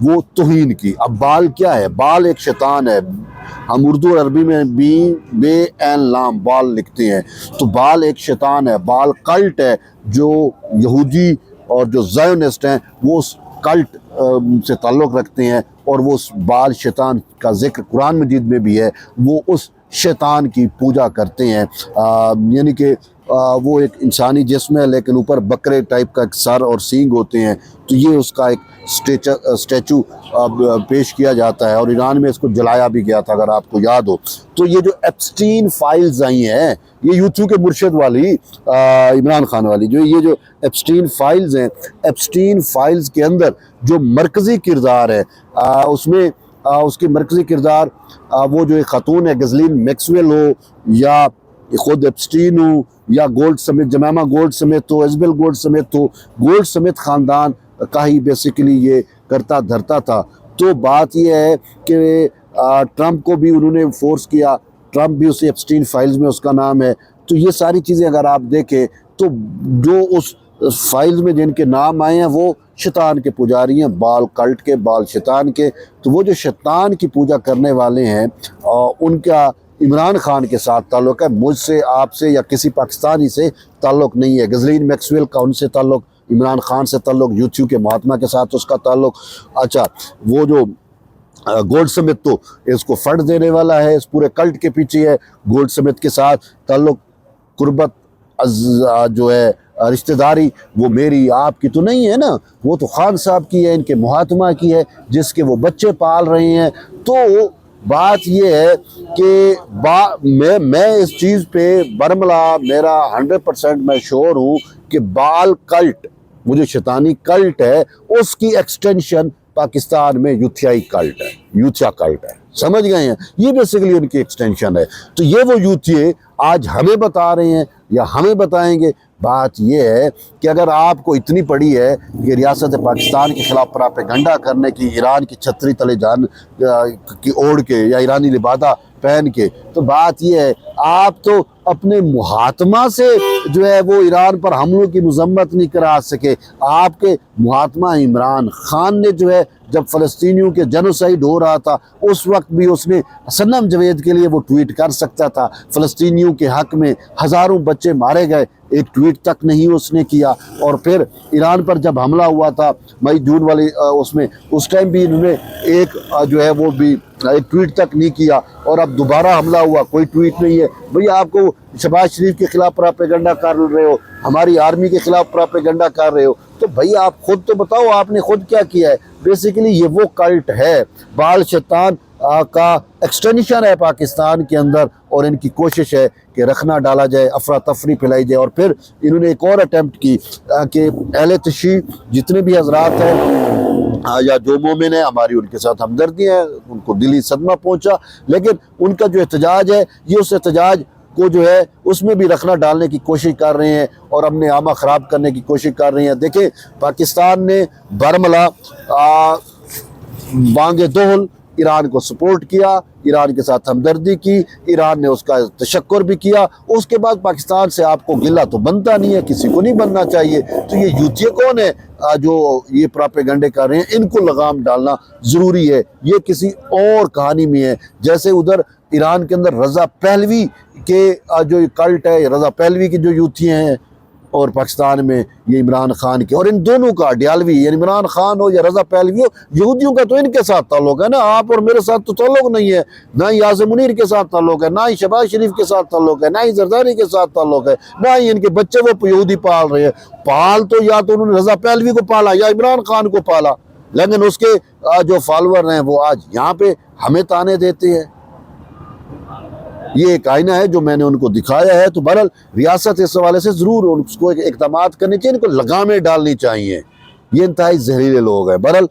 وہ توہین کی. اب بال کیا ہے؟ بال ایک شیطان ہے. ہم اردو اور عربی میں بے این لام بال لکھتے ہیں. تو بال ایک شیطان ہے. بال کلٹ ہے. جو یہودی اور جو زائونسٹ ہیں وہ اس کلٹ سے تعلق رکھتے ہیں، اور وہ اس بال شیطان کا ذکر قرآن مجید میں بھی ہے. وہ اس شیطان کی پوجا کرتے ہیں. یعنی کہ وہ ایک انسانی جسم ہے لیکن اوپر بکرے ٹائپ کا ایک سر اور سینگ ہوتے ہیں. تو یہ اس کا ایک اسٹیچو پیش کیا جاتا ہے، اور ایران میں اس کو جلایا بھی گیا تھا اگر آپ کو یاد ہو. تو یہ جو ایپسٹین فائلز آئی ہیں، یہ یوٹیوب کے مرشد والی عمران خان والی، یہ جو ایپسٹین فائلز ہیں، ایپسٹین فائلز کے اندر جو مرکزی کردار ہے اس میں اس کی مرکزی کردار وہ جو ایک خاتون ہے گزلین میکسویل ہو، یا خود ایپسٹین ہو، یا گولڈ سمتھ، جمیمہ گولڈ سمتھ ہو، ایزبل گولڈ سمتھ ہو، گولڈ سمتھ خاندان کا ہی بیسیکلی یہ کرتا دھرتا تھا. تو بات یہ ہے کہ ٹرمپ کو بھی انہوں نے فورس کیا. ٹرمپ بھی اسی ایپسٹین فائلز میں اس کا نام ہے. تو یہ ساری چیزیں اگر آپ دیکھیں تو جو اس فائلز میں جن کے نام آئے ہیں وہ شیطان کے پجاری ہیں، بال کلٹ کے، بال شیطان کے. تو وہ جو شیطان کی پوجا کرنے والے ہیں ان کا عمران خان کے ساتھ تعلق ہے. مجھ سے، آپ سے یا کسی پاکستانی سے تعلق نہیں ہے. گزلین میکسویل کا ان سے تعلق، عمران خان سے تعلق، یوٹیوب کے مہاتما کے ساتھ اس کا تعلق. اچھا، وہ جو گولڈ سمتھ تو اس کو فنڈ دینے والا ہے، اس پورے کلٹ کے پیچھے ہے. گولڈ سمتھ کے ساتھ تعلق، قربت جو ہے رشتہ داری، وہ میری آپ کی تو نہیں ہے نا، وہ تو خان صاحب کی ہے، ان کے مہاتما کی ہے جس کے وہ بچے پال رہے ہیں. تو بات یہ ہے کہ میں اس چیز پہ برملا، میرا 100% میں شور ہوں کہ بال کلٹ، وہ جو شیطانی کلٹ ہے، اس کی ایکسٹینشن پاکستان میں یوتھیائی کلٹ ہے، یوتھیا کلٹ ہے. سمجھ گئے ہیں؟ یہ بیسیکلی ان کی ایکسٹینشن ہے. تو یہ وہ یوتھیے آج ہمیں بتا رہے ہیں یا ہمیں بتائیں گے. بات یہ ہے کہ اگر آپ کو اتنی پڑی ہے کہ ریاست پاکستان کے خلاف پراپیگنڈا کرنے کی، ایران کی چھتری تلے جان کی اوڑھ کے یا ایرانی لبادہ پہن کے، تو بات یہ ہے آپ تو اپنے مہاتما سے جو ہے وہ ایران پر حملوں کی مذمت نہیں کرا سکے. آپ کے مہاتما عمران خان نے جو ہے جب فلسطینیوں کے جنوسائیڈ ہو رہا تھا اس وقت بھی اس نے صنم جوید کے لیے وہ ٹویٹ کر سکتا تھا. فلسطینیوں کے حق میں ہزاروں بچے مارے گئے، ایک ٹویٹ تک نہیں اس نے کیا. اور پھر ایران پر جب حملہ ہوا تھا مئی جون والی اس ٹائم بھی انہوں نے ایک جو ہے وہ بھی ایک ٹویٹ تک نہیں کیا. اور اب دوبارہ حملہ ہوا، کوئی ٹویٹ نہیں ہے. بھئی آپ کو شہباز شریف کے خلاف پراپیگنڈا کر رہے ہو، ہماری آرمی کے خلاف پراپیگنڈا کر رہے ہو، تو بھئی آپ خود تو بتاؤ آپ نے خود کیا کیا ہے. بیسیکلی یہ وہ کلٹ ہے، بال شیطان کا ایکسٹینشن ہے پاکستان کے اندر، اور ان کی کوشش ہے کہ رکھنا ڈالا جائے، افراتفری پھیلائی جائے. اور پھر انہوں نے ایک اور اٹیمپٹ کی کہ اہل تشیع جتنے بھی حضرات ہیں یا جو مومن ہیں، ہماری ان کے ساتھ ہمدردی ہے، ان کو دلی صدمہ پہنچا، لیکن ان کا جو احتجاج ہے یہ اس احتجاج کو جو ہے اس میں بھی رکھنا ڈالنے کی کوشش کر رہے ہیں اور امن عامہ خراب کرنے کی کوشش کر رہے ہیں. دیکھیں پاکستان نے برملا بانگ دہل ایران کو سپورٹ کیا، ایران کے ساتھ ہمدردی کی، ایران نے اس کا تشکر بھی کیا. اس کے بعد پاکستان سے آپ کو گلہ تو بنتا نہیں ہے، کسی کو نہیں بننا چاہیے. تو یہ یوتھیے کون ہے جو یہ پراپیگنڈے کر رہے ہیں؟ ان کو لگام ڈالنا ضروری ہے. یہ کسی اور کہانی میں ہے. جیسے ادھر ایران کے اندر رضا پہلوی کے جو کلٹ ہے، رضا پہلوی کے جو یوتھیے ہیں، اور پاکستان میں یہ عمران خان کے، اور ان دونوں کا ڈیالوی، یعنی عمران خان ہو یا رضا پہلوی ہو، یہودیوں کا تو ان کے ساتھ تعلق ہے نا. آپ اور میرے ساتھ تو تعلق نہیں ہے، نہ ہی اعظم منیر کے ساتھ تعلق ہے، نہ ہی شہباز شریف کے ساتھ تعلق ہے، نہ ہی زرداری کے ساتھ تعلق ہے، نہ ہی ان کے بچے وہ یہودی پال رہے ہیں. پال تو یا تو انہوں نے رضا پہلوی کو پالا یا عمران خان کو پالا، لیکن اس کے جو فالوور ہیں وہ آج یہاں پہ ہمیں تانے دیتے ہیں. یہ ایک آئینہ ہے جو میں نے ان کو دکھایا ہے. تو بہرحال ریاست اس حوالے سے ضرور اس کو اقدامات کرنے چاہیے، ان کو لگامیں ڈالنی چاہیے. یہ انتہائی زہریلے لوگ ہیں. بہرحال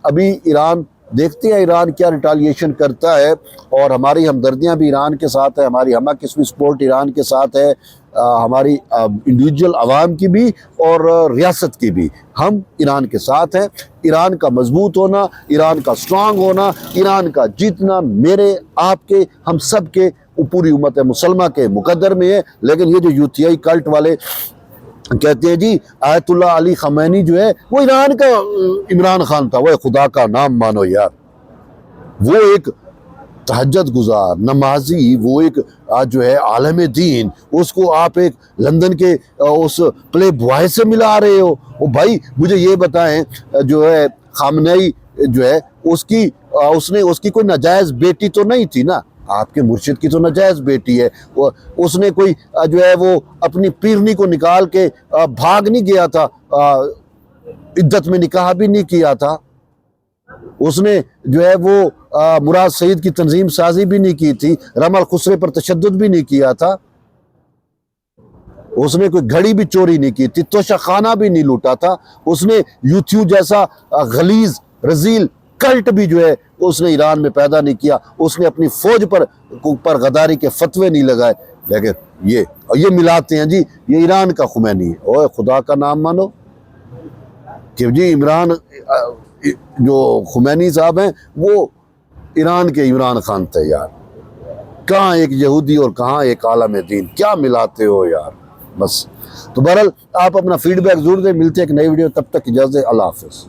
ابھی ایران دیکھتے ہیں ایران کیا ریٹالیشن کرتا ہے، اور ہماری ہمدردیاں بھی ایران کے ساتھ ہے، ہماری ہمہ قسمی سپورٹ ایران کے ساتھ ہے، ہماری انڈیویجول عوام کی بھی اور ریاست کی بھی. ہم ایران کے ساتھ ہیں. ایران کا مضبوط ہونا، ایران کا سٹرانگ ہونا، ایران کا جیتنا میرے، آپ کے، ہم سب کے، پوری امت مسلمہ کے مقدر میں ہے. لیکن یہ جو یوتھیائی کلٹ والے کہتے ہیں جی آیت اللہ علی خمینی جو ہے وہ ایران کا عمران خان تھا. وہ خدا کا نام مانو یار, وہ ایک تہجد گزار نمازی, وہ ایک جو ہے عالم دین, اس کو آپ ایک لندن کے اس پلے بوائے سے ملا رہے ہو. وہ بھائی مجھے یہ بتائیں جو ہے خامنئی جو ہے اس کی کوئی ناجائز بیٹی تو نہیں تھی نا؟ آپ کے مرشد کی تو ناجائز بیٹی ہے. اس نے کوئی جو ہے وہ اپنی پیرنی کو نکال کے بھاگ نہیں گیا تھا, عدت میں نکاح بھی نہیں کیا تھا. اس نے جو ہے وہ مراد سعید کی تنظیم سازی بھی نہیں کی تھی, رمل خسرے پر تشدد بھی نہیں کیا تھا, اس نے کوئی گھڑی بھی چوری نہیں کی تھی, توشہ خانہ بھی نہیں لوٹا تھا. اس نے یوتھیو جیسا غلیظ رذیل کلٹ بھی جو ہے اس نے ایران میں پیدا نہیں کیا. اس نے اپنی فوج پر غداری کے فتوے نہیں لگائے. لیکن یہ ملاتے ہیں جی یہ ایران کا خمینی ہے. اوہ خدا کا نام مانو کہ جی عمران جو خمینی صاحب ہیں وہ ایران کے عمران خان تھے یار. کہاں ایک یہودی اور کہاں ایک عالم دین, کیا ملاتے ہو یار. بس تو بہرحال آپ اپنا فیڈ بیک ضرور دیں. ملتے ہیں ایک نئی ویڈیو, تب تک اجازت, اللہ حافظ.